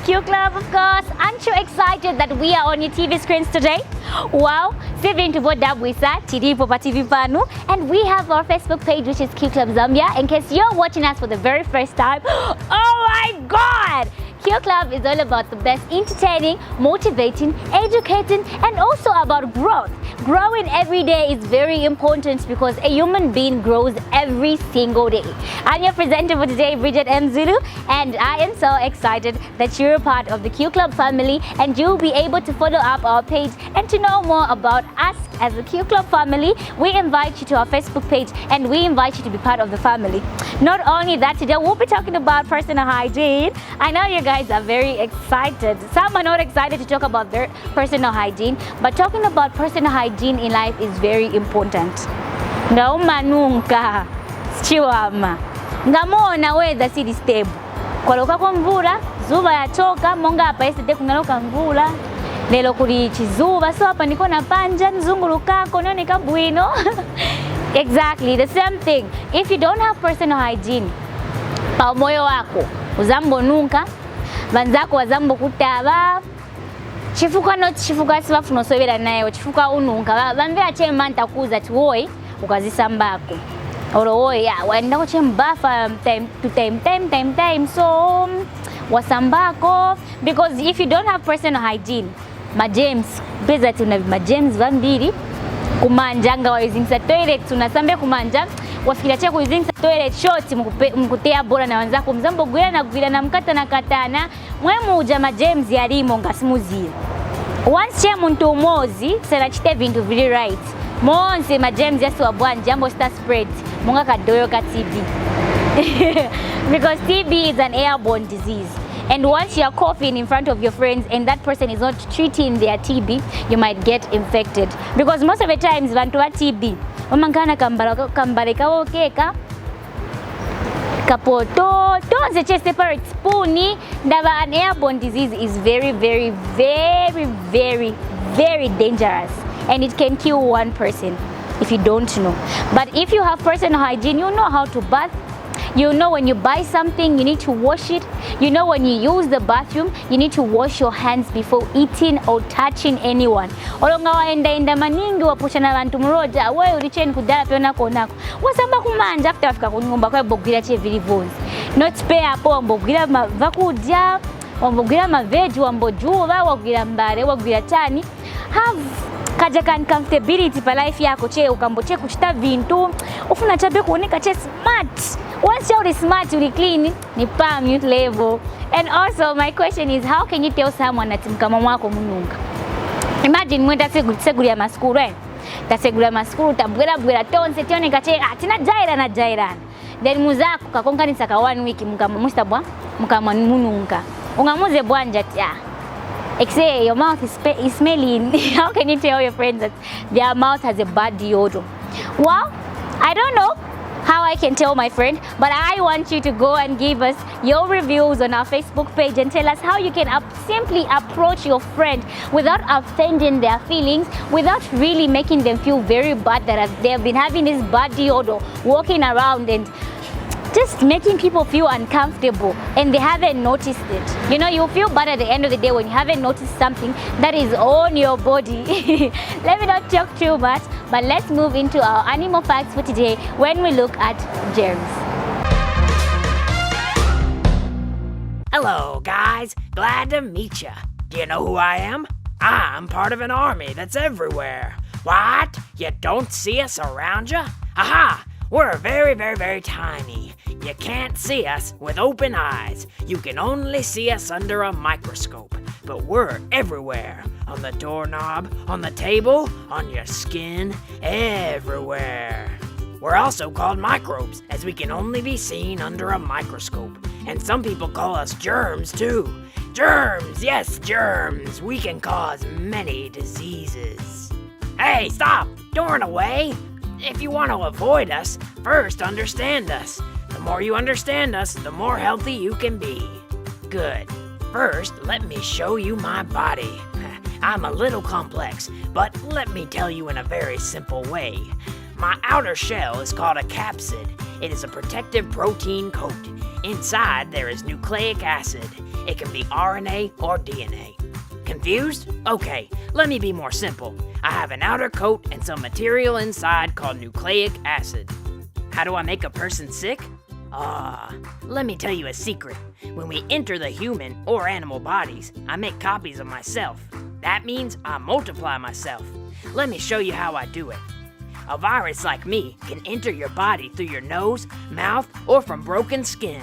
Q Club, of course. Aren't you excited that we are on your TV screens today? Wow, Sivin to vote Dabwisa, TD Popa TV Panu, and we have our Facebook page, which is Q Club Zambia. In case you're watching us for the very first time, oh my God! Q Club is all about the best entertaining, motivating, educating, and also about growth. Growing every day is very important because a human being grows every single day. I'm your presenter for today, Bridget M. Zulu, and I am so excited that you're a part of the Q Club family and you'll be able to follow up our page and to know more about us as the Q Club family. We invite you to our Facebook page and we invite you to be part of the family. Not only that, today we'll be talking about personal hygiene. I know you guys are very excited. Some are not excited to talk about their personal hygiene, but talking about personal hygiene in life is very important. Ngauma nunca chiwama ngamona weather si stable kwaloka kwa mvula zuba yachoka monga hapa yesterday kunaloka mvula lelo kuli chizuba so hapa niko na panja nzungulukako noneka bwino. Exactly the same thing. If you don't have personal hygiene pa moyo wako uzambo nunca banzako wazambo kutaba chifuka no chifuka sibafuna sobera nayo chifuka ununka bambe ache manta kuza tuoi ukazisambako orowoye ya waenda kuche mbafa time so wasambako because if you don't have personal hygiene ma James beza tuna ma James vambiri kumanjanga wa using toilet tunasambe kumanja wafikira che ku using toilet short mkutea bora na wanzako mzambo gwira na gwira na mkata na katana mwemu uja ma James yalimo ngasimuzie once che muntu umozi sera chite vindu very right monse ma James yasi wabwanje ambo star spread munga kadoyo ka TB because TB is an airborne disease. And once you are coughing in front of your friends and that person is not treating their TB, you might get infected. Because most of the times, vantu wa TB, wamangana kambareka okeka, kapoto, tonze che separate spooni, ndaba an airborne disease is very dangerous. And it can kill one person if you don't know. But if you have personal hygiene, you know how to bath. You know when you buy something, you need to wash it. You know when you use the bathroom, you need to wash your hands before eating or touching anyone. Olonga waenda maningi wapushana bantu muroja, wewe ulicheni kudala pyona konako. Wasamba kumanja after afika kunyumba kwa bogwira che vilivozi. Not spare hapo mbogwira vakudya, mbogwira maveji, wambojuva, wagwira mbare, wagwira chani. Have kaja kan comfortability pa life yako che ukamboche kuchita vintu ufuna chabe kuoneka che smart. Once you're smart, you're clean, ni palm youth level. And also my question is, how can you tell someone that mkama mwako mununga? Imagine mwenda seguri ya maskuru taseguri ya maskuru tabwera tonse tione kache atina jaira then muzako kakonkanisa ka 1 week mkama mustabwa mkama mununga ungamuze bwanja tia say your mouth is smelling. How can you tell your friends that their mouth has a bad deodorant? Well, I don't know how I can tell my friend, but I want you to go and give us your reviews on our Facebook page and tell us how you can simply approach your friend without offending their feelings, without really making them feel very bad that they have been having this bad deodorant walking around and just making people feel uncomfortable and they haven't noticed it. You know, you feel bad at the end of the day when you haven't noticed something that is on your body. Let me not talk too much, but let's move into our animal facts for today when we look at germs. Hello guys, glad to meet ya. Do you know who I am? I'm part of an army that's everywhere. What? You don't see us around ya? Aha! We're very tiny. You can't see us with open eyes. You can only see us under a microscope. But we're everywhere. On the doorknob, on the table, on your skin, everywhere. We're also called microbes, as we can only be seen under a microscope. And some people call us germs too. Germs, yes, germs. We can cause many diseases. Hey, stop! Don't run away! If you want to avoid us, first understand us. The more you understand us, the more healthy you can be. Good. First, let me show you my body. I'm a little complex, but let me tell you in a very simple way. My outer shell is called a capsid. It is a protective protein coat. Inside, there is nucleic acid. It can be RNA or DNA. Confused? Okay, let me be more simple. I have an outer coat and some material inside called nucleic acid. How do I make a person sick? Let me tell you a secret. When we enter the human or animal bodies, I make copies of myself. That means I multiply myself. Let me show you how I do it. A virus like me can enter your body through your nose, mouth, or from broken skin.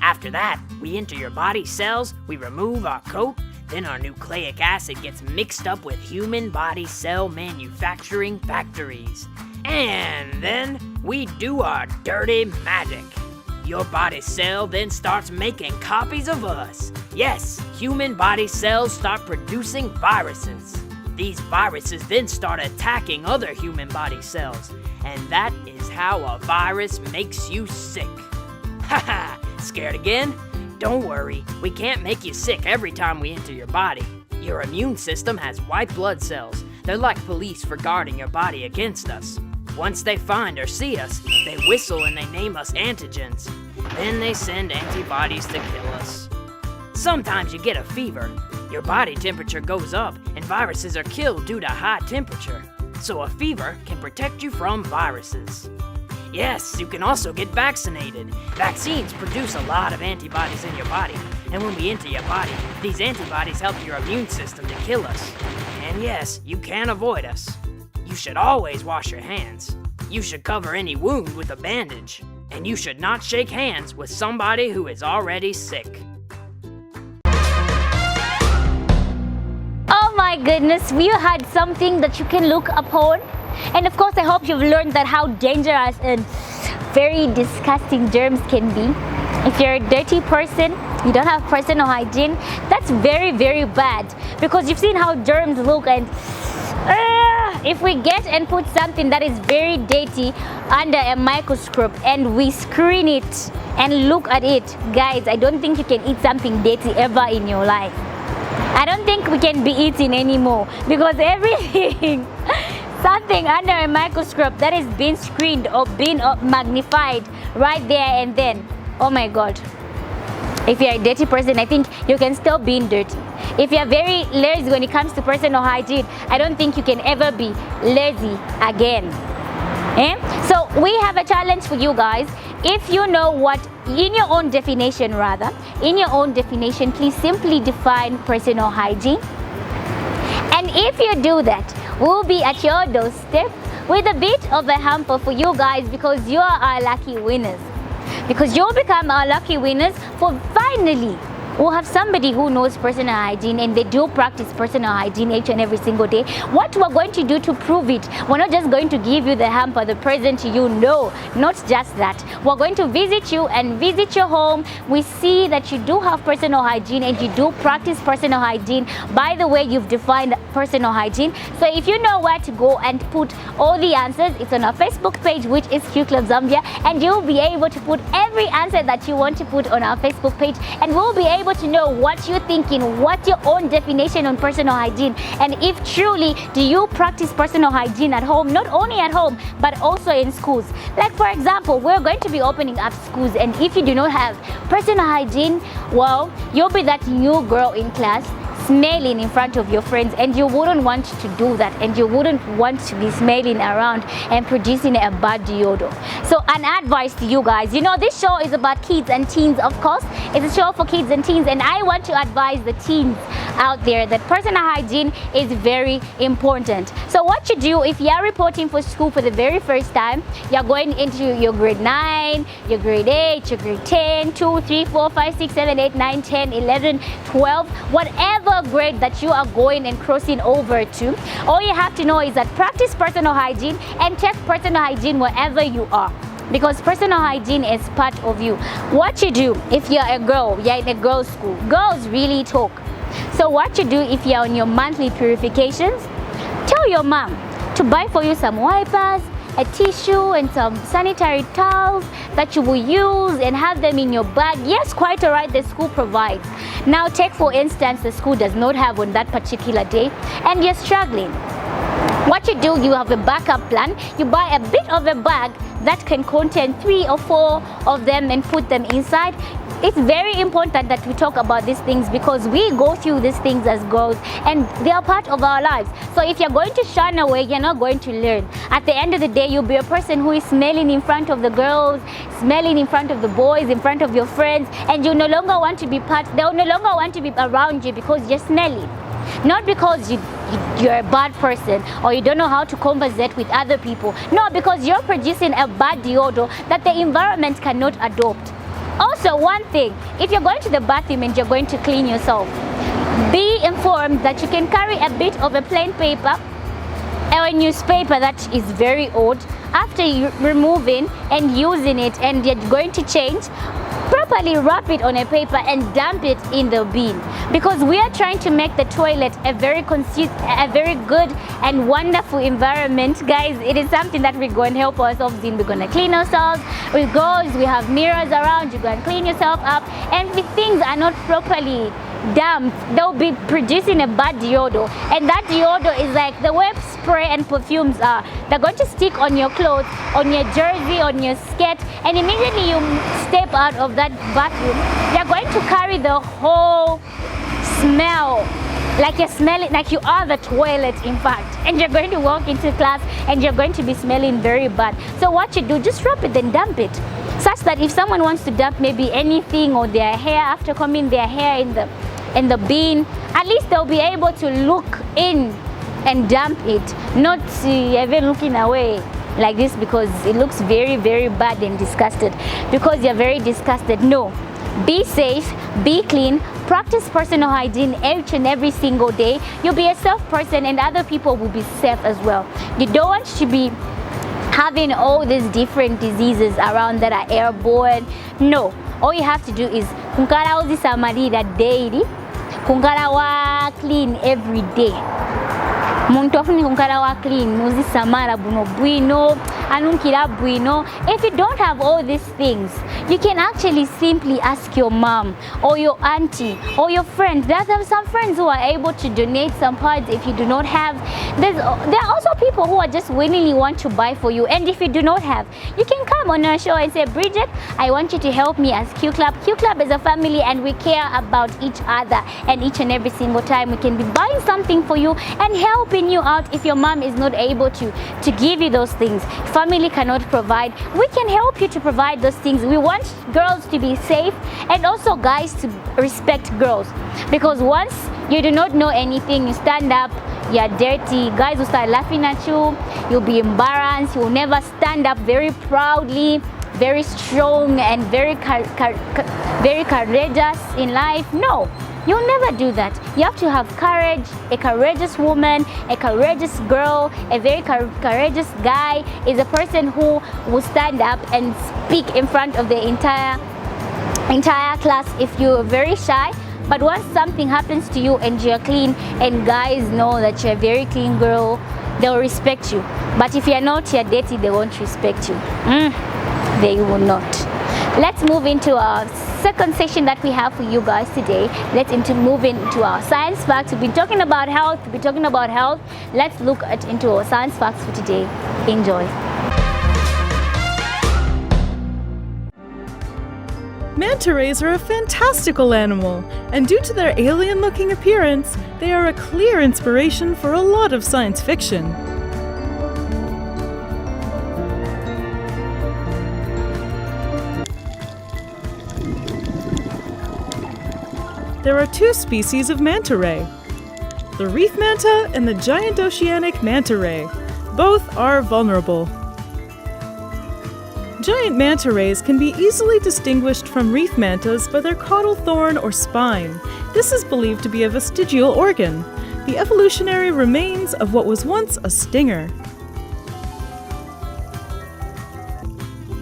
After that, we enter your body cells, we remove our coat, then our nucleic acid gets mixed up with human body cell manufacturing factories. And then we do our dirty magic. Your body cell then starts making copies of us. Yes, human body cells start producing viruses. These viruses then start attacking other human body cells. And that is how a virus makes you sick. Haha, scared again? Don't worry, we can't make you sick every time we enter your body. Your immune system has white blood cells. They're like police for guarding your body against us. Once they find or see us, they whistle and they name us antigens. Then they send antibodies to kill us. Sometimes you get a fever. Your body temperature goes up and viruses are killed due to high temperature. So a fever can protect you from viruses. Yes, you can also get vaccinated. Vaccines produce a lot of antibodies in your body. And when we enter your body, these antibodies help your immune system to kill us. And yes, you can avoid us. You should always wash your hands. You should cover any wound with a bandage. And you should not shake hands with somebody who is already sick. Oh my goodness, we had something that you can look upon. And of course, I hope you've learned that how dangerous and very disgusting germs can be. If you're a dirty person, you don't have personal hygiene, that's very, very bad. Because you've seen how germs look, and if we get and put something that is very dirty under a microscope and we screen it and look at it, guys, I don't think you can eat something dirty ever in your life. I don't think we can be eating anymore, because everything, something under a microscope that is being screened or being magnified right there and then, oh my God. If you're a dirty person, I think you can stop being dirty. If you're very lazy when it comes to personal hygiene, I don't think you can ever be lazy again. So we have a challenge for you guys. If you know what, in your own definition, please simply define personal hygiene. And if you do that, we'll be at your doorstep with a bit of a hamper for you guys, because you are our lucky winners. Because you'll become our lucky winners for finally we'll have somebody who knows personal hygiene, and they do practice personal hygiene each and every single day. What we're going to do to prove it, we're not just going to give you the hamper, the present to you. No, not just that. We're going to visit you and visit your home. We see that you do have personal hygiene and you do practice personal hygiene. By the way, you've defined personal hygiene. So if you know where to go and put all the answers, it's on our Facebook page, which is Q Club Zambia, and you'll be able to put every answer that you want to put on our Facebook page, and we'll be able to know what you're thinking, what's your own definition on personal hygiene, and if truly do you practice personal hygiene at home, not only at home but also in schools. Like for example, we're going to be opening up schools, and if you do not have personal hygiene, well, you'll be that new girl in class smelling in front of your friends, and you wouldn't want to do that, and you wouldn't want to be smelling around and producing a bad odor. So an advice to you guys, you know, this show is about kids and teens, of course. It's a show for kids and teens, and I want to advise the teens out there that personal hygiene is very important. So what you do if you are reporting for school for the very first time, you're going into your grade 9, your grade 8, your grade 10, 2, 3, 4, 5, 6, 7, 8, 9, 10, 11, 12, whatever grade that you are going and crossing over to, all you have to know is that practice personal hygiene and take personal hygiene wherever you are, because personal hygiene is part of you. What you do if you're a girl, you're in a girls' school, girls really talk. So what you do if you're on your monthly purifications, tell your mom to buy for you some wipers, a tissue, and some sanitary towels that you will use and have them in your bag. Yes, quite alright, the school provides. Now take for instance, the school does not have on that particular day and you're struggling. What you do, you have a backup plan. You buy a bit of a bag that can contain 3 or 4 of them and put them inside. It's very important that we talk about these things because we go through these things as girls and they are part of our lives. So if you're going to shun away, you're not going to learn. At the end of the day, you'll be a person who is smelling in front of the girls, smelling in front of the boys, in front of your friends, and you no longer want to be they'll no longer want to be around you because you're smelling. Not because you're a bad person or you don't know how to conversate with other people. No, because you're producing a bad deodor that the environment cannot adopt. Also, one thing, if you're going to the bathroom and you're going to clean yourself, be informed that you can carry a bit of a plain paper or a newspaper that is very old. After you removing and using it and you're going to change, properly wrap it on a paper and dump it in the bin, because we are trying to make the toilet a very good and wonderful environment. Guys, it is something that we're going to help ourselves in. We're going to clean ourselves with girls, we have mirrors around, you go and clean yourself up, and if things are not properly dumped, they'll be producing a bad deodor, and that deodor is like the way spray and perfumes are. They're going to stick on your clothes, on your jersey, on your skirt, and immediately you step out of that bathroom, you're going to carry the whole smell, like you're smelling like you are the toilet, in fact, and you're going to walk into class and you're going to be smelling very bad. So what you do, just wrap it and dump it, such that if someone wants to dump maybe anything or their hair after combing their hair in the bin, at least they'll be able to look in and dump it, not even looking away like this because it looks very, very bad and disgusted because you're very disgusted. No, be safe, be clean, practice personal hygiene each and every single day. You'll be a safe person and other people will be safe as well. You don't want to be having all these different diseases around that are airborne. No, all you have to do is kunkara uzisamalira daily, kunkara wa clean every day. Muntu afuni kunkara wa clean muzisamala buno bwino anunkira bwino. If you don't have all these things, you can actually simply ask your mom or your auntie or your friend. There are some friends who are able to donate some parts if you do not have. There are also people who are just willingly want to buy for you, and if you do not have, you can come on our show and say, Bridget, I want you to help me as Q Club. Q Club is a family and we care about each other, and each and every single time we can be buying something for you and helping you out. If your mom is not able to give you those things, family cannot provide, we can help you to provide those things. We want girls to be safe and also guys to respect girls, because once you do not know anything, you stand up, you're dirty, guys will start laughing at you, you'll be embarrassed, you'll never stand up very proudly, very strong and very courageous in life. No, you'll never do that. You have to have courage. A courageous woman, a courageous girl, a very courageous guy is a person who will stand up and speak in front of the entire class. If you're very shy, but once something happens to you and you're clean and guys know that you're a very clean girl, they'll respect you. But if you're not, you're dirty, they won't respect you. They will not. Let's move into our second section that we have for you guys today. Let's move into our science facts. We've been talking about health. Let's look into our science facts for today. Enjoy. Manta rays are a fantastical animal, and due to their alien-looking appearance, they are a clear inspiration for a lot of science fiction. There are two species of manta ray, the reef manta and the giant oceanic manta ray. Both are vulnerable. Giant manta rays can be easily distinguished from reef mantas by their caudal thorn or spine. This is believed to be a vestigial organ, the evolutionary remains of what was once a stinger.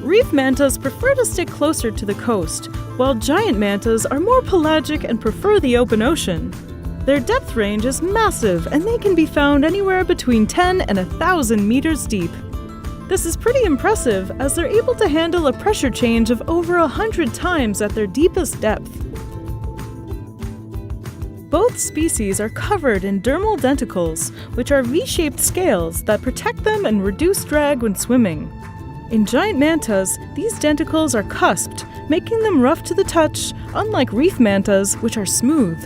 Reef mantas prefer to stick closer to the coast, while giant mantas are more pelagic and prefer the open ocean. Their depth range is massive, and they can be found anywhere between 10 and 1,000 meters deep. This is pretty impressive, as they're able to handle a pressure change of over 100 times at their deepest depth. Both species are covered in dermal denticles, which are V-shaped scales that protect them and reduce drag when swimming. In giant mantas, these denticles are cusped, making them rough to the touch, unlike reef mantas, which are smooth.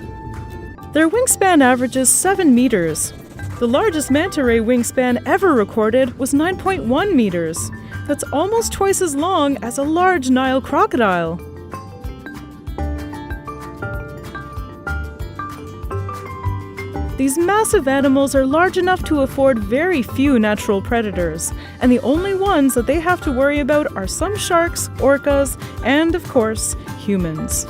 Their wingspan averages 7 meters. The largest manta ray wingspan ever recorded was 9.1 meters. That's almost twice as long as a large Nile crocodile. These massive animals are large enough to afford very few natural predators, and the only ones that they have to worry about are some sharks, orcas, and, of course, humans.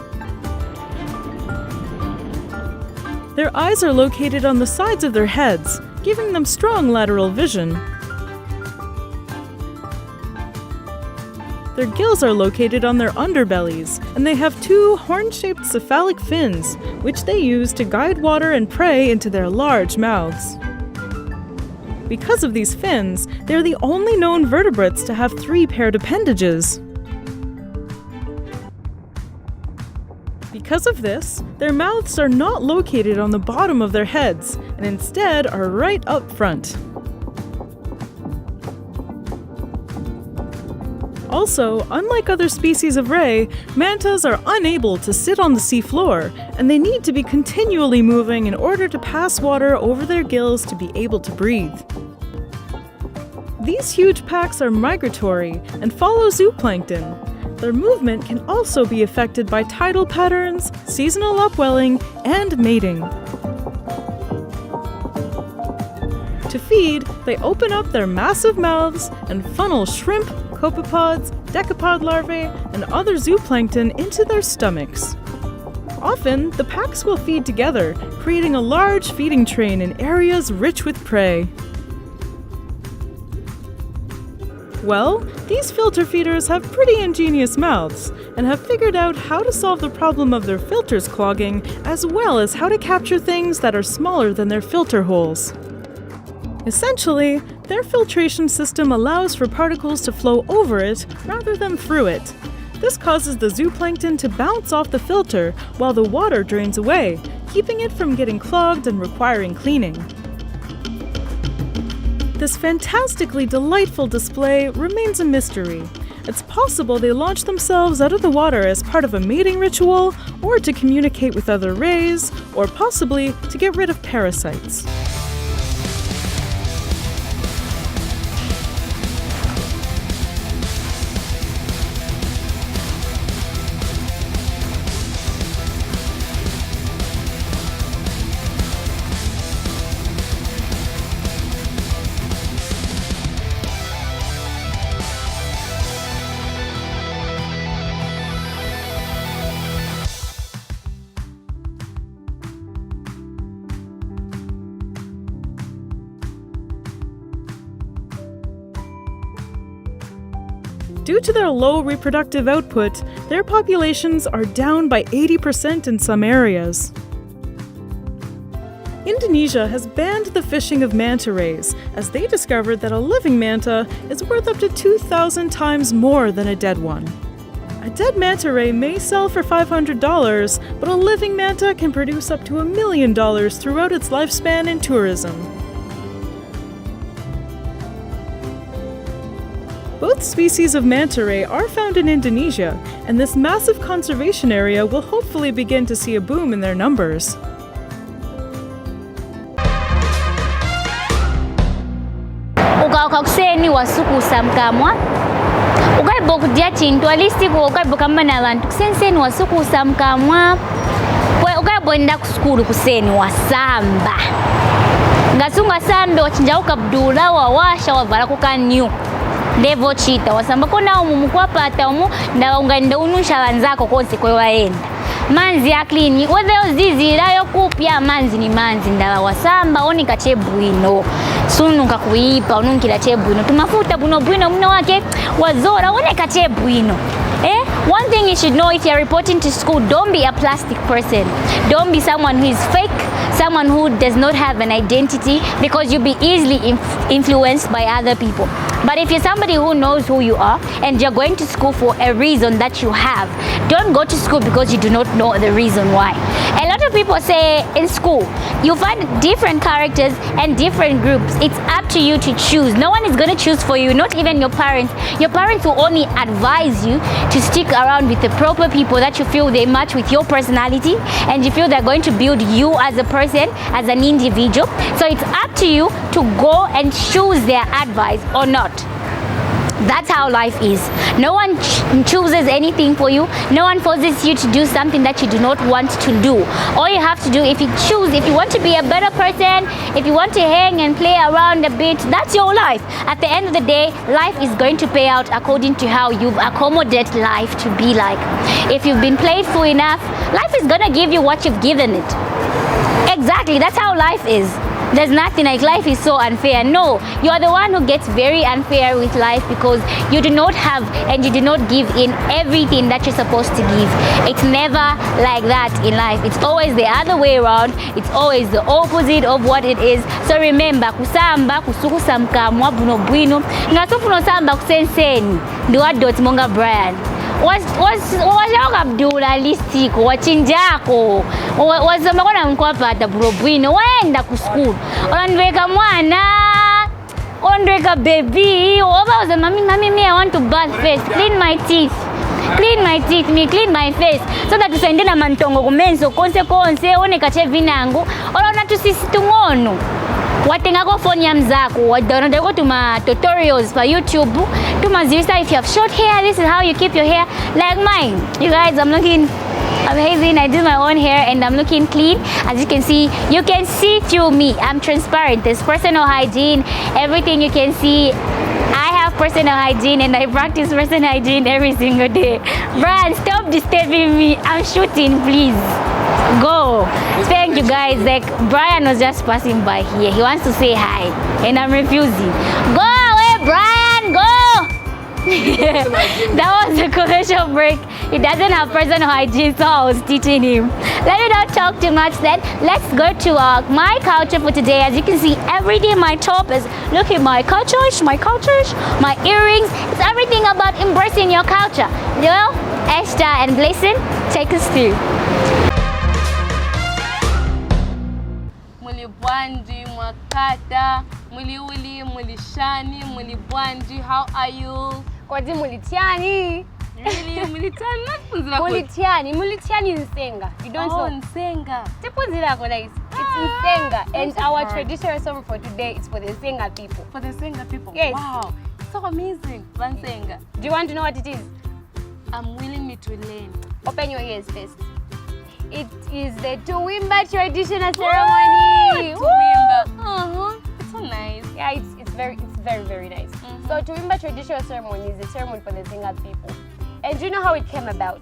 Their eyes are located on the sides of their heads, giving them strong lateral vision. Their gills are located on their underbellies, and they have 2 horn-shaped cephalic fins, which they use to guide water and prey into their large mouths. Because of these fins, they're the only known vertebrates to have 3 paired appendages. Because of this, their mouths are not located on the bottom of their heads, and instead are right up front. Also, unlike other species of ray, mantas are unable to sit on the seafloor, and they need to be continually moving in order to pass water over their gills to be able to breathe. These huge packs are migratory and follow zooplankton. Their movement can also be affected by tidal patterns, seasonal upwelling, and mating. To feed, they open up their massive mouths and funnel shrimp, copepods, decapod larvae, and other zooplankton into their stomachs. Often, the packs will feed together, creating a large feeding train in areas rich with prey. Well, these filter feeders have pretty ingenious mouths and have figured out how to solve the problem of their filters clogging, as well as how to capture things that are smaller than their filter holes. Essentially, their filtration system allows for particles to flow over it rather than through it. This causes the zooplankton to bounce off the filter while the water drains away, keeping it from getting clogged and requiring cleaning. This fantastically delightful display remains a mystery. It's possible they launch themselves out of the water as part of a mating ritual, or to communicate with other rays, or possibly to get rid of parasites. Due to their low reproductive output, their populations are down by 80% in some areas. Indonesia has banned the fishing of manta rays, as they discovered that a living manta is worth up to 2,000 times more than a dead one. A dead manta ray may sell for $500, but a living manta can produce up to $1 million throughout its lifespan in tourism. Both species of manta ray are found in Indonesia, and this massive conservation area will hopefully begin to see a boom in their numbers. Ukakuseni wasukusa mkamwa ukaibo kudya chintu alisiku ukaibo kamana abantu kusenseni wasukusa mkamwa kwe ukaibo enda kusukulu kuseni wasamba ngasunga sambe wachinja ukabdula wawasha wavala kukanyu Devo chita wasamba kona umu kwapata umu ndawa unganda unusha wanzako konse kwe waenda manzi ya klini wetheo zizira yo kupya manzi ni manzi ndawa wasamba oni kachebu ino sunu kakuipa ununkila chebu ino tumafuta buno buino mno wake wazora one kachebu ino one thing you should know if you're reporting to school, don't be a plastic person. Don't be someone who is fake, someone who does not have an identity, because you'll be easily influenced by other people. But if you're somebody who knows who you are and you're going to school for a reason that you have, don't go to school because you do not know the reason why. A lot of people say in school, you find different characters and different groups. It's up to you to choose. No one is going to choose for you, not even your parents. Your parents will only advise you to stick around with the proper people that you feel they match with your personality and you feel they're going to build you as a person, as an individual. So it's up to you to go and choose their advice or not. That's how life is. No one chooses anything for you. No one forces you to do something that you do not want to do. All you have to do, if you want to be a better person, if you want to hang and play around a bit, that's your life. At the end of the day, life is going to pay out according to how you've accommodated life to be like. If you've been playful enough, life is gonna give you what you've given it. Exactly, that's how life is. There's nothing like life is so unfair. No, you are the one who gets very unfair with life because you do not have and you do not give in everything that you're supposed to give. It's never like that in life. It's always the other way around. It's always the opposite of what it is. So remember, kusamba kusukusa mkamwa buno bwino ngasufuno samba kusenseni ndiwa dot monga Brian. Washoka Abdullah listiko wachinjako wasema kona mkwapata bwino waenda ku school onandweka mwana ondweka baby oba mami me I want to bath first, clean my teeth, clean my face so that tusaende na mantongo kumenso konse oneka chevinangu olona tusisi tungono watengako phone ya mzako wadownload go to my tutorials for YouTube to mazisa. If you have short hair, this is how you keep your hair like mine. You guys, I'm looking amazing. I do my own hair and I'm looking clean. As you can see through me. I'm transparent. There's personal hygiene, everything you can see. I have personal hygiene and I practice personal hygiene every single day. Brian, stop disturbing me. I'm shooting, please. Go. Thank you guys. Like Brian was just passing by here. He wants to say hi and I'm refusing. Go away, Brian, go. That was a commercial break. He doesn't have personal hygiene, so I was teaching him. Let me not talk too much then. Let's go to my culture for today. As you can see, every day my top is look at my culture, my earrings. It's everything about embracing your culture. Well, Esther and Blessing, take us through. Muli Bwandi, Mwakata, Muli Uli, Muli Shani, Muli Bwandi, how are you? Kwadi Mulitiani. Really, Mulitiani? Mulitiani Nsenga. You don't know? Nsenga. It's Nsenga. And our traditional song for today is for the Nsenga people. For the Nsenga people? Yes. Wow. So amazing. Nsenga. Do you want to know what it is? I'm willing to learn. Open your ears first. It is the Tuwimba traditional ceremony. Tuwimba. It's so nice. Yeah, it's very nice. So Tuwimba traditional ceremony is a ceremony for the Nsenga people. And do you know how it came about?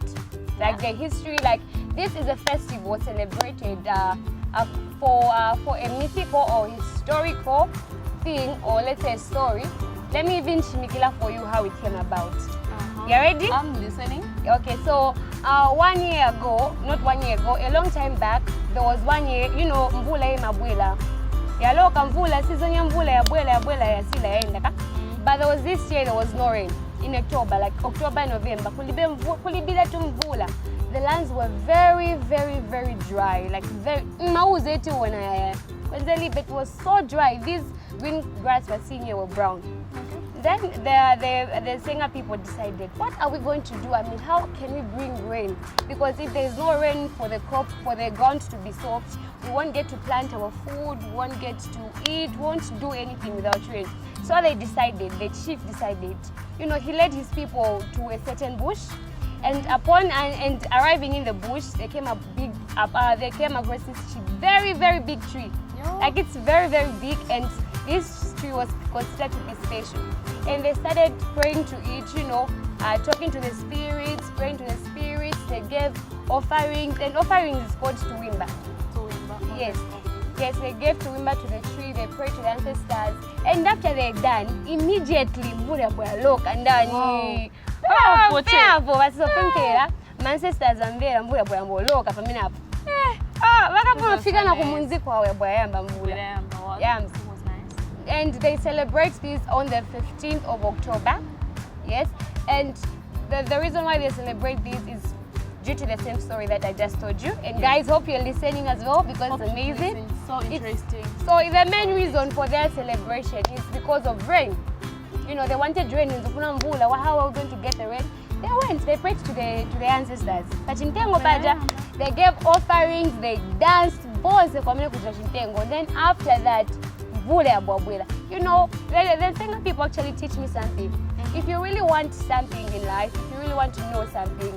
Like the history, like this is a festival celebrated for a mythical or historical thing, or let's say a story. Let me even shimikila for you how it came about. You ready? I'm listening. Okay, so 1 year ago, not 1 year ago, a long time back, there was 1 year, you know, mvula imabwela. Yaloka mvula, season ya mvula ya bwela ya sila enda. But there was this year there was no rain. In October, like October, November, kulibila tu mvula. The lands were very dry. Like very, it was so dry. These green grass we're seeing here were brown. Then the Nsenga people decided, what are we going to do? I mean, how can we bring rain? Because if there's no rain for the crop, for the ground to be soft, we won't get to plant our food, we won't get to eat, we won't do anything without rain. So they decided, the chief decided, you know, he led his people to a certain bush, and upon and arriving in the bush, they came across this very big tree. Like it's very big, and this tree was considered to be special. And they started praying to it, you know, talking to the spirits, praying to the spirits. They gave offerings, and offerings is called Tuwimba. Yes. Yes, they gave Tuwimba to the tree, they prayed to the ancestors, and after they're done, immediately mvula bwaloka ndani. My ancestors ambera mvula bwaloka pamene apo. Vakapofika na kumunziko wawe bwayamba mvula. Yeah, it was nice. and they celebrate this on the 15th of October. Yes, and the reason why they celebrate this is due to the same story that I just told you. And guys, hope you're listening as well because it's amazing. So interesting. So the main reason for their celebration is because of rain. You know, they wanted rain in Zukunambula. How are we going to get the rain? They went, they prayed to the ancestors. But Chintengo Baja, they gave offerings, they danced, then after that, you know, the thing that people actually teach me something. If you really want something in life, if you really want to know something,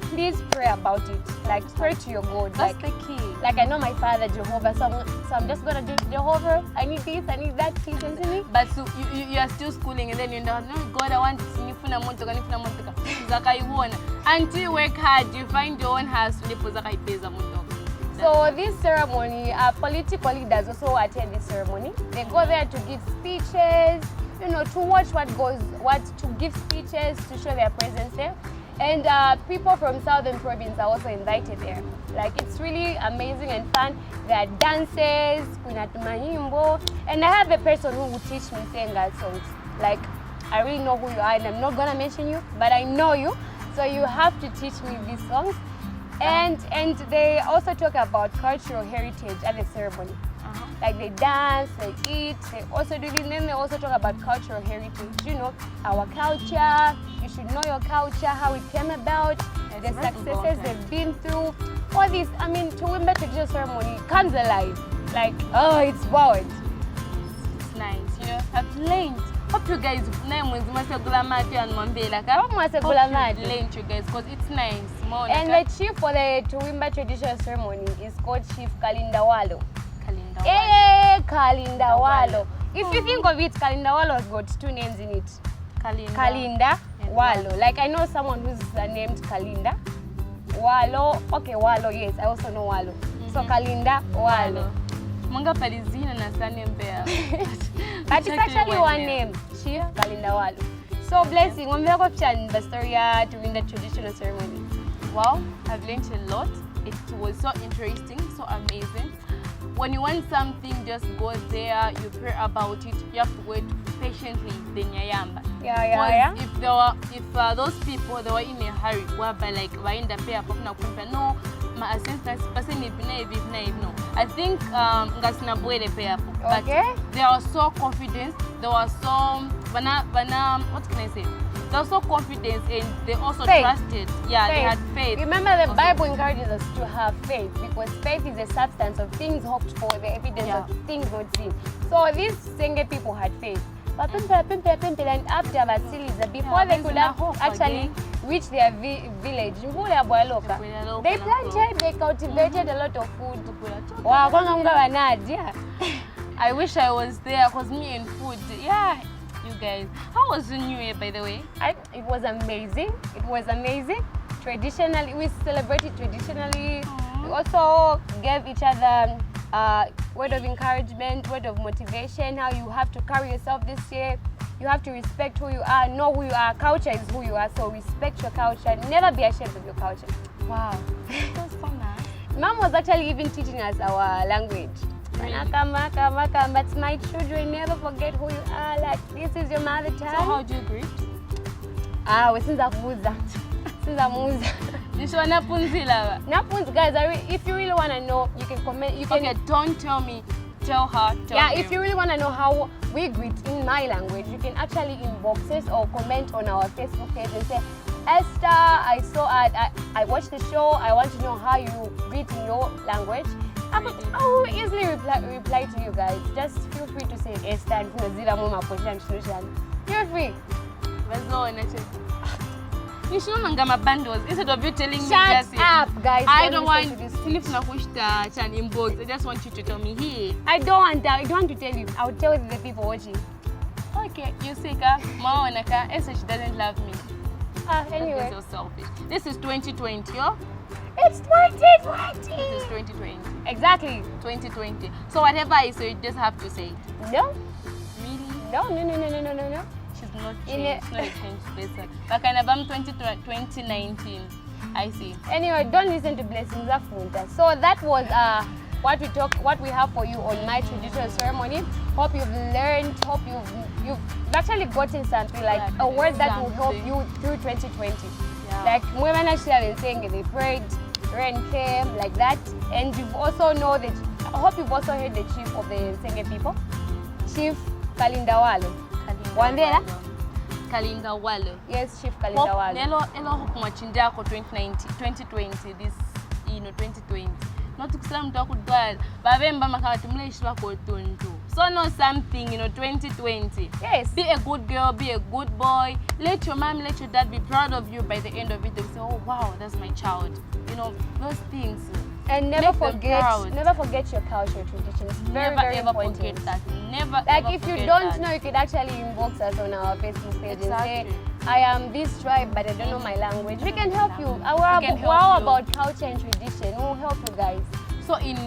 please pray about it. Like, pray to your God. That's like, the key. Like, I know my father, Jehovah, so I'm just going to do Jehovah. I need this, I need that, please listen to me. But so you are still schooling and then you're like, no, God, I want to nifuna montoka. Until you work hard, you find your own house. So this ceremony, political leaders also attend this ceremony. They go there to give speeches, you know, to watch to give speeches, to show their presence there. And people from Southern Province are also invited there. Like, it's really amazing and fun. There are dances, and I have a person who will teach me Senga songs. Like, I really know who you are, and I'm not gonna mention you, but I know you. So you have to teach me these songs. And they also talk about cultural heritage at the ceremony. Like, they dance, they eat, they also do this, and then they also talk about cultural heritage. You know, our culture, you should know your culture, how it came about, the successes they've been through. All this, I mean, to women traditional ceremony comes alive. Like, oh, it's wild. It's nice, you know. I've learned. Hope you guys learn you guys, because it's nice. And the chief for the Toowoomba traditional ceremony is called Chief Kalindawalo. Kalindawalo. If you think of it, Kalindawalo has got two names in it. Kalinda Walo. Like, I know someone who's named Kalinda Walo. Okay, Walo, yes, I also know Walo. So Kalinda Walo. Manga Palizina na surname there. But it's actually one name, Chief Kalinda Walo. So blessing, when we have the story during the traditional ceremony. Wow, I've learned a lot. It was so interesting, so amazing. When you want something, just go there, you pray about it. You have to wait patiently. Then yamba. Yeah. If those people they were in a hurry, whereby like we're in the pair no, my assistance person no. I think but they are so confident. They were so what can I say? They were so confident and they also trusted. Yeah, faith. They had faith. Remember, the Bible encourages us to have faith because faith is the substance of things hoped for, the evidence of things not seen. So these Senge people had faith. And after Vasiliza, before they could have actually reached their village, they planted, they cultivated a lot of food. Wow, I wish I was there because me and food. Yeah, you guys. How was the New Year, by the way? It was amazing. It was amazing. Traditionally, we celebrated traditionally. We also gave each other word of encouragement, word of motivation, how you have to carry yourself this year. You have to respect who you are, know who you are. Culture is who you are, so respect your culture. Never be ashamed of your culture. Wow, that's so nice. Mom was actually even teaching us our language. Really? But my children, never forget who you are. Like, this is your mother tongue. So how do you greet? Guys, if you really want to know, you can comment. Okay, don't tell me. Tell her. If you really want to know how we greet in my language, you can actually inbox us or comment on our Facebook page and say, Esther, I watched the show. I want to know how you greet in your language. I will easily reply to you guys. Just feel free to say Esther and feel free. You should know my bundles instead of you telling me. Shut up, guys. I don't want to inbox. I just want you to tell me here. I don't want to tell you. I'll tell the people watching. Okay, you say Maonaka, Esther, she doesn't love me. Anyway. That's so selfish. This is 2020, yo. It's 2020. This is 2020. Exactly. 2020. So whatever I say, you just have to say it. No. Really? No. She's not changed. She's not a changed person. But kind of 2019. I see. Anyway, don't listen to Blessings Afunta. So that was what we have for you on my traditional ceremony. Hope you've learned, hope you've actually gotten something, like a word that will help you through 2020. Yeah. Like women actually have been saying they prayed, rain came, like that. And you've also know that, I hope you've also heard the chief of the Senge people, Chief Kalindawalo. Wandera? Kalindawalo. Yes, Chief Kalindawalo. Elo hope mwachindako 2020 this 2020. Not to slam talk with God, but remember makawati mleishwa kwa tuntu. So know something, 2020. Yes. Be a good girl, be a good boy. Let your mom, let your dad be proud of you. By the end of it, they'll say, oh wow, that's my child. Those things. And never forget your culture tradition. It's very, very important. Forget that. Never like ever if you forget don't that. know, you could actually inbox us on our Facebook page Exactly. and say, I am this tribe, but I don't know my language. We can help you. We're about culture and tradition. We'll help you guys. So in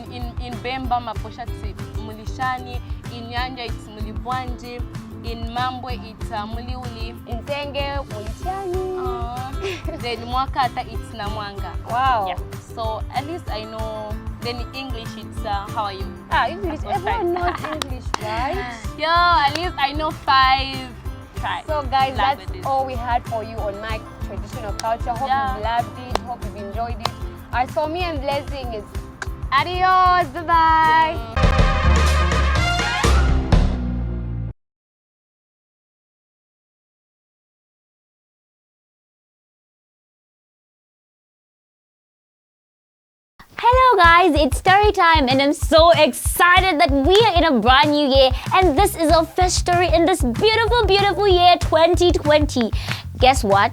Bemba Maposhati Mulishani, in Nyanja it's Mulibwanji, in Mambwe it's Muliuli, in Senge, Mulitiani. Then Mwakata it's Namwanga. Wow. Yeah. So at least I know. Then in English it's how are you? English. Everyone knows English, right? Yeah, at least I know 5 tribes. So guys, that's all we had for you on my traditional culture. Hope you've loved it. Hope you've enjoyed it. Our Somi and Blessing is adios. Bye-bye. Hello guys, it's story time and I'm so excited that we are in a brand new year and this is our first story in this beautiful, beautiful year 2020. Guess what?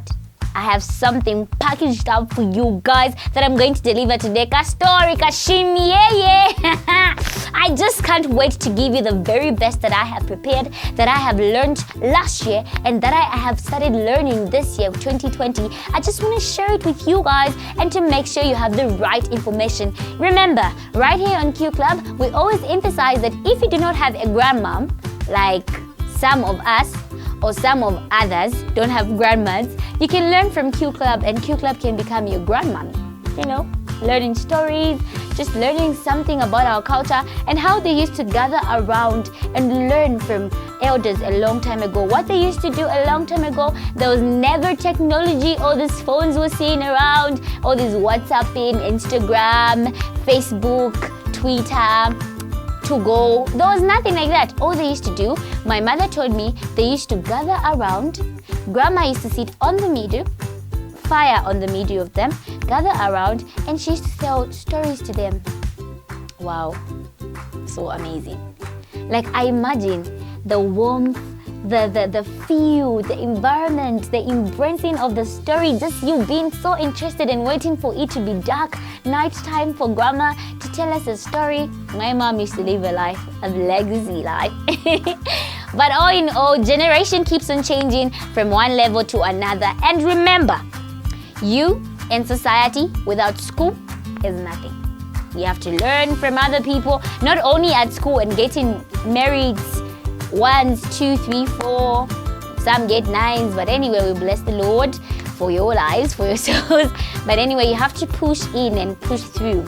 I have something packaged up for you guys that I'm going to deliver today. Ka story, kashimi, yeah. I just can't wait to give you the very best that I have prepared, that I have learned last year, and that I have started learning this year, 2020. I just want to share it with you guys and to make sure you have the right information. Remember, right here on Q Club, we always emphasize that if you do not have a grandmom, like some of us, or some of others don't have grandmas, you can learn from Q Club and Q Club can become your grandmommy. Learning stories, just learning something about our culture and how they used to gather around and learn from elders a long time ago. What they used to do a long time ago, there was never technology, all these phones were seen around, all these WhatsApping, Instagram, Facebook, Twitter, to go. There was nothing like that. All they used to do, my mother told me, they used to gather around. Grandma used to sit on the middle, fire on the middle of them, gather around, and she used to tell stories to them. Wow, so amazing. Like I imagine the warmth, the feel, the environment, the embracing of the story, just you being so interested and waiting for it to be dark, night time for grandma to tell us a story. My mom used to live a life, a legacy life. But all in all, generation keeps on changing from one level to another. And remember, you in society without school is nothing. You have to learn from other people, not only at school and getting married 1s, 2, 3, 4. Some get 9s, but anyway, we bless the Lord for your lives, for your souls. But anyway, you have to push in and push through.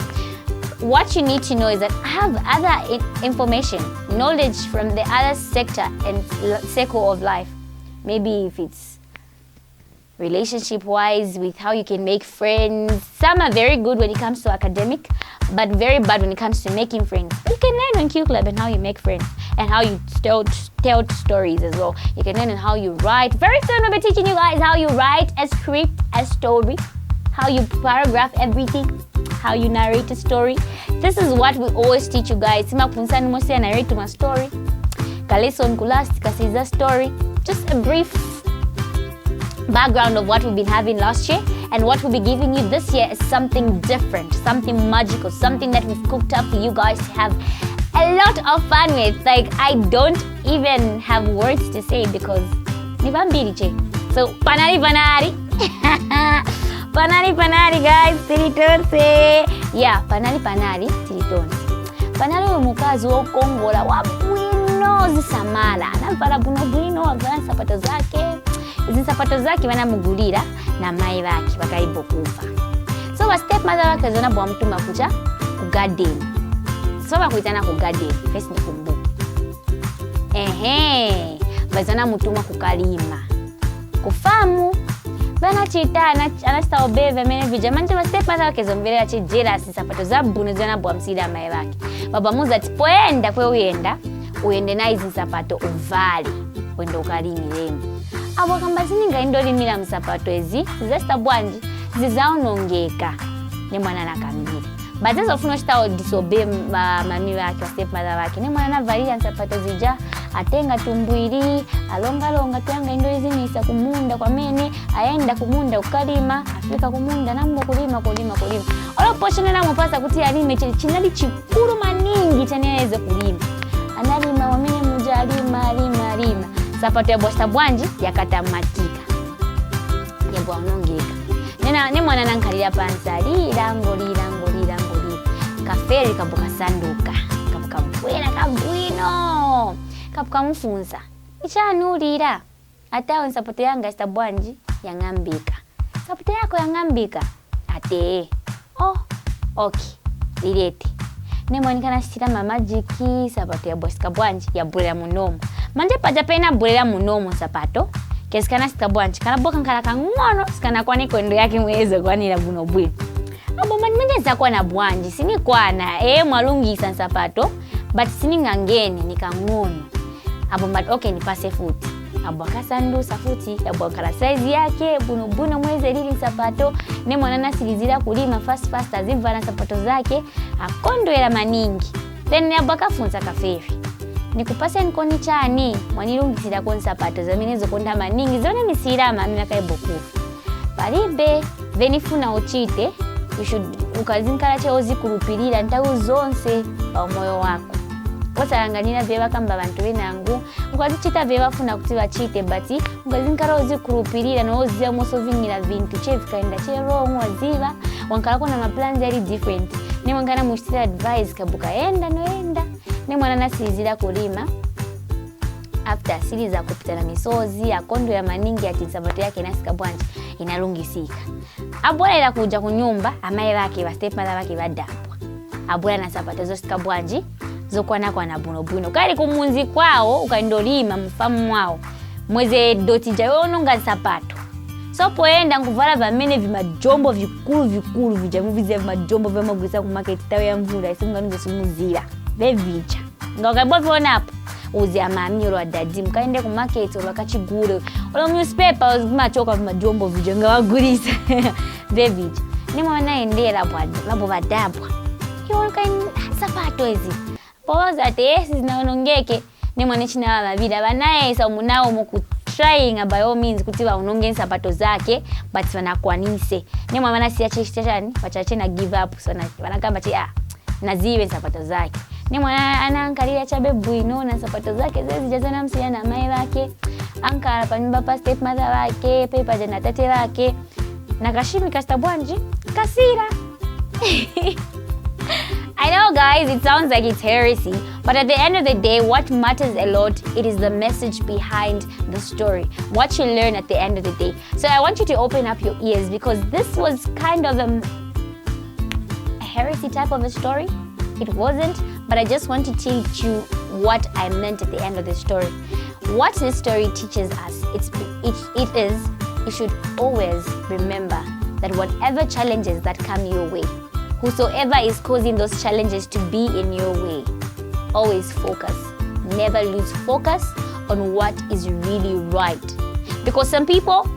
What you need to know is that I have other information, knowledge from the other sector and circle of life. Maybe if it's relationship-wise, with how you can make friends. Some are very good when it comes to academic, but very bad when it comes to making friends. You can learn on Q Club and how you make friends and how you tell stories as well. You can learn on how you write. Very soon we'll be teaching you guys how you write a script, a story, how you paragraph everything, how you narrate a story. This is what we always teach you guys. Sima punsani mosi narrate my story. Kaleson kulast kasiza story. Just a brief background of what we've been having last year, and what we'll be giving you this year is something different, something magical, something that we've cooked up for you guys to have a lot of fun with. Like, I don't even have words to say because nibambiriche. So panari panari guys, tiritonse. Yeah, panari tiritonse. Panari umukazi wokongola wabwino zisamala navala bwino wagala sapato zake. Izi sapato zake banamugulira na mai bake bakaibo kufa. So wa stepmother wake zona bwa mtuma kuja ku garden. soba kuitana ku garden first nikumbuka bazana mutuma kukalima kufamu bana chitana anasta obeve mene vijamanje ba step mother wake zombelera chi jealous sapato za bunu zana bwa msida mai wake baba muza tipoenda kwe uyende na hizi sapato uvali wende ukalimilemo abo kamba sininga indolimira msapato ezi zesta bwanji zizaonongeka ne mwana nakambira bazezo funo chita disobey mami wake step mother wake ne mwana navalia sapato zija atenga tumbwiri alonga twanga indozinisa kumunda kwa mene aenda kumunda ukalima afika kumunda nambo kulima olo poshene na mupasa kuti alime chinali chikuru maningi chaneweze kulima analima wamene muja alima sapato ya bosta bwanji yakatamatika yabwa unongeka ne mwana nankalira pansa lirangolira kaferi kabuka sanduka kabuka bwena kabwino kabuka mufunza ichanulira atawe sapato yanga stabwanji yangambika sapato yako yangambika ate okay lirete ne mwanikana sitira mamajiki sapato ya boska bwanji ya bulera munomo manje paja pena bulera munomo sapato kesikana sitabwanji kana boka nkala kangono sikana kwane kwendo yake mweze kwanira buno bwino abo manimenya kwa na bwanji sini kwana mwalungisa sapato but sini ngangeni nikangono abo okay nipase futi abo akasandusa futi abo kala size yake buno mweze lili sapato ne mwana nasilizira kulima fast azimva na sapato zake akondwera maningi then abo akafunza kaferi nikupase nkoni chani mwanilungisira kon sapato zaminezo konda maningi zone misirama amina kaibokufu palibe venifuna uchite ukazinkala cheozi kurupirira ntau zonse pa moyo wako osalanganira beba kamba bantu benangu ukazichita beba funa kuti bachite bati ukazinkala ozi kurupirira no ozi amoso vingira vintu chevikaenda cherongo waziva wankala kona ma plans yali different ne mwangana mushitira advice kabuka enda ne mwana nasizira kulima after series akupita na misozi akondo ya maningi ati sabato yake nasika bwanje inalungisika abwala ila kuja kunyumba amaye wake ba step mother wake badapwa abwala na sabato zo sika bwanji zokwana kwa na buno kali kumunzi kwao ukaindolima mfamu mwao mweze doti jayo nonga sapato so poenda nguvala vamene vimajombo vikulu vijamu vize vimajombo vamagwisa ku market tawe ya mvula isinga nunge sumuzira bevicha ngakabwa vona hapo uzi amamiro adadi mkaende ku market olakachigure ola newspaper machoka vimajombo vijenga wagurisa bevicha ni mwana endera bwadi labo badabwa yolka sapato ezi poza tesi zinaonongeke ni mwana china babira banaye sa munao muku trying by all means kuti baunonge sapato zake but vanakwanise ni mwana siache chani wachache na give up sana wanakamba naziwe sapato zake ni mwana anaangalia chabe buino na sapato zake zezi jazana msia na mai wake ankara pa nyumba pa step mother wake pepa jana tate wake na kashimi kastabwanji kasira. I know guys, it sounds like it's heresy, but at the end of the day, what matters a lot, it is the message behind the story, what you learn at the end of the day. So I want you to open up your ears because this was kind of a heresy type of a story. It wasn't, but I just want to teach you what I meant at the end of the story. What this story teaches us, it is, you should always remember that whatever challenges that come your way, whosoever is causing those challenges to be in your way, always focus. Never lose focus on what is really right. Because some people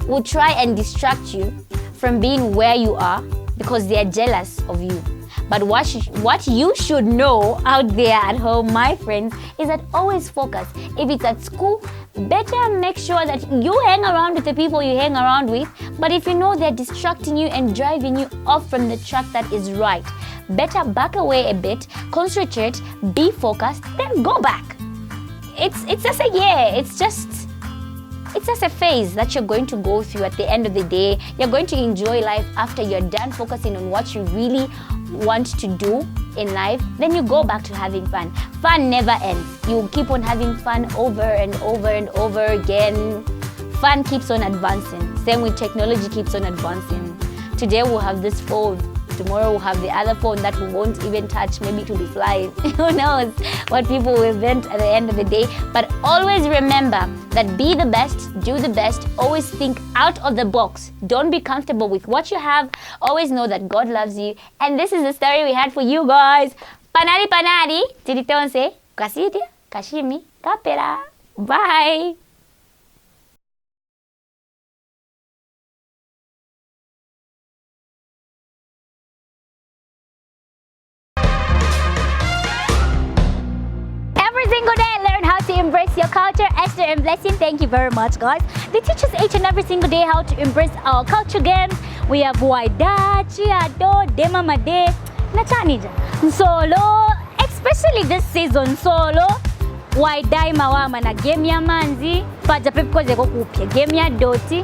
will try and distract you from being where you are because they are jealous of you. But what you should know out there at home, my friends, is that always focus. If it's at school, better make sure that you hang around with the people you hang around with. But if you know they're distracting you and driving you off from the track that is right, better back away a bit, concentrate, be focused, then go back. It's just a phase that you're going to go through. At the end of the day, you're going to enjoy life after you're done focusing on what you really want to do in life. Then you go back to having fun. Fun never ends. You keep on having fun over and over and over again. Fun keeps on advancing. Same with technology keeps on advancing. Today we'll have this phone. Tomorrow we'll have the other phone that we won't even touch. Maybe it will be flying. Who knows what people will invent at the end of the day. But always remember that be the best, do the best, always think out of the box. Don't be comfortable with what you have. Always know that God loves you. And this is the story we had for you guys. Panari panari, tiritonse, kasidi, kashimi, kapera. Bye. Every single day, learn how to embrace your culture. Esther and Blessing, thank you very much, guys. They teach us each and every single day how to embrace our culture games. We have Waida, Chiado, Demamade, Nachanija, Solo, especially this season, Solo. Waidai mawama na game ya manzi, paja pekoze kokupya. Game ya doti,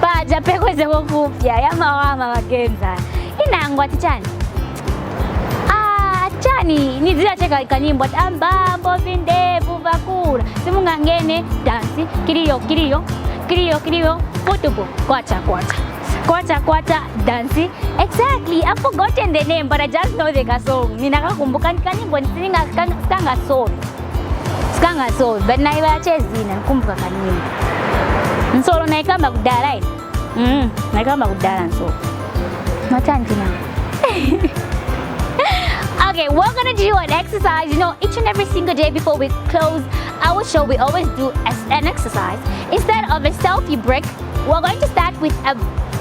paja pekoze kokupya. Ya mawama wagenza. Inangwa tichani. Chani, nizia cheka kanimbo ambambo vinde buvakura. Simunga ngene dansi, kiriyo, football, kwacha, dansi. Exactly, I've forgotten the name, but I just know the song. Ninakakumbuka kanimbo nisinga skanga soul, but naiba chezina kumbuka kanimbo. Nsolo naikamba kudala ini. Naikamba kudala nsolo. Machanti na. Okay, we're gonna do an exercise. You know, each and every single day before we close our show, we always do an exercise. Instead of a selfie break, we're going to start with a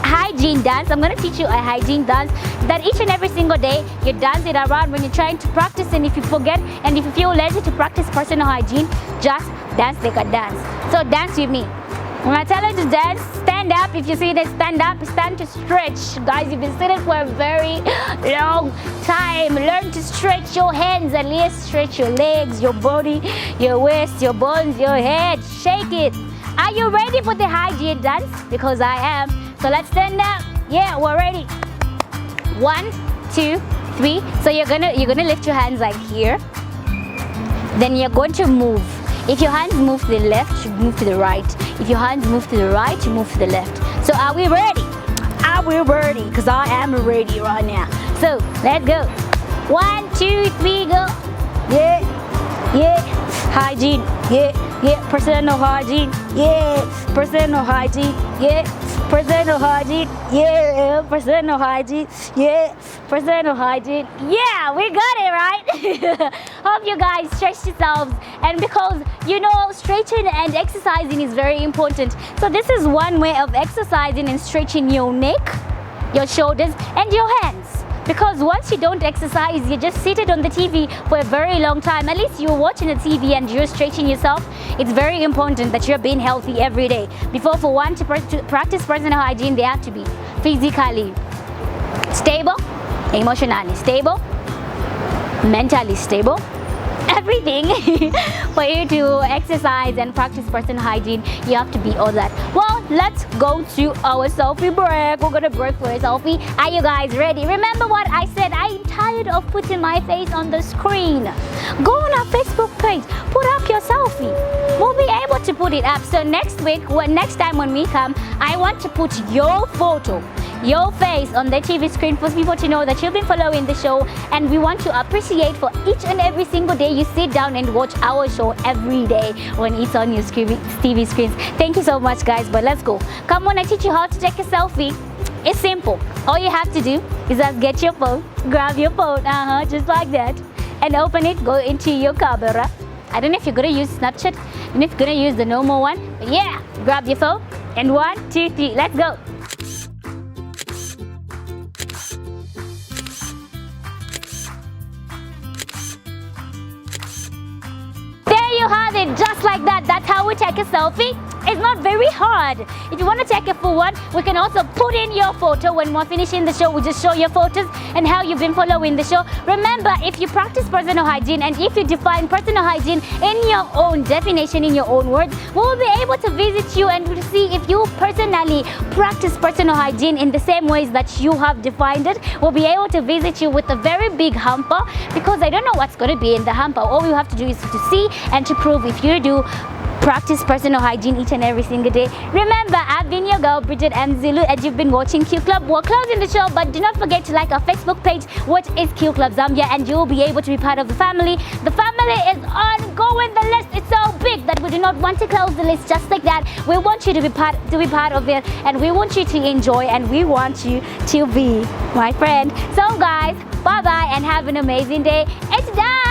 hygiene dance. I'm gonna teach you a hygiene dance that each and every single day you dance it around when you're trying to practice. And if you forget and if you feel lazy to practice personal hygiene, just dance like a dance. So dance with me. When I tell you to dance, stand up. If you see that, stand up. It's time to stretch. Guys, you've been sitting for a very long time. Learn to stretch your hands, at least stretch your legs, your body, your waist, your bones, your head. Shake it. Are you ready for the hygiene dance? Because I am. So let's stand up. Yeah, we're ready. 1, 2, 3. So you're gonna lift your hands like here. Then you're going to move. If your hands move to the left, you move to the right. If your hands move to the right, you move to the left. So are we ready? Are we ready? Because I am ready right now. So let's go. 1, 2, 3, go. Yeah. Hygiene. Yeah. Personal hygiene. Yeah. Personal hygiene. Yeah. Personal hygiene. Yeah. Personal hygiene. Yeah. Personal hygiene. Yeah, we got it, right? Hope you guys stretch yourselves. And because, you know, stretching and exercising is very important. So this is one way of exercising and stretching your neck, your shoulders, and your hands. Because once you don't exercise, you're just seated on the TV for a very long time. At least you're watching the TV and you're stretching yourself. It's very important that you're being healthy every day. Before, for one to practice personal hygiene, they have to be physically stable, emotionally stable, mentally stable. Everything for you to exercise and practice personal hygiene, you have to be all that. Well, let's go to our selfie break. We're gonna break for a selfie. Are you guys ready? Remember what I said? I'm tired of putting my face on the screen. Go on our Facebook page, put up your selfie. We'll be able to put it up. So next time when we come, I want to put your photo, your face on the TV screen for people to know that you've been following the show, and we want to appreciate for each and every single day you sit down and watch our show every day when it's on your TV screens. Thank you so much, guys, but let's go. Come on, I teach you how to take a selfie. It's simple. All you have to do is just get your phone, grab your phone, just like that, and open it, go into your camera. I don't know if you're gonna use Snapchat, and if you're gonna use the normal one, but yeah, grab your phone, and 1, 2, 3, let's go. You have it just like that. That's how we take a selfie. It's not very hard. If you want to take a full one, we can also put in your photo. When we're finishing the show, we just show your photos and how you've been following the show. Remember, if you practice personal hygiene and if you define personal hygiene in your own definition, in your own words, we'll be able to visit you and we'll see if you personally practice personal hygiene in the same ways that you have defined it. We'll be able to visit you with a very big hamper, because I don't know what's going to be in the hamper. All you have to do is to see and to prove if you do practice personal hygiene each and every single day. Remember, I've been your girl, Bridget M. Zulu, and you've been watching Q Club. We're closing the show, but do not forget to like our Facebook page, which is Q Club Zambia, and you'll be able to be part of the family. The family is ongoing. The list is so big that we do not want to close the list just like that. We want you to be part of it, and we want you to enjoy, and we want you to be my friend. So guys, bye bye and have an amazing day. It's done.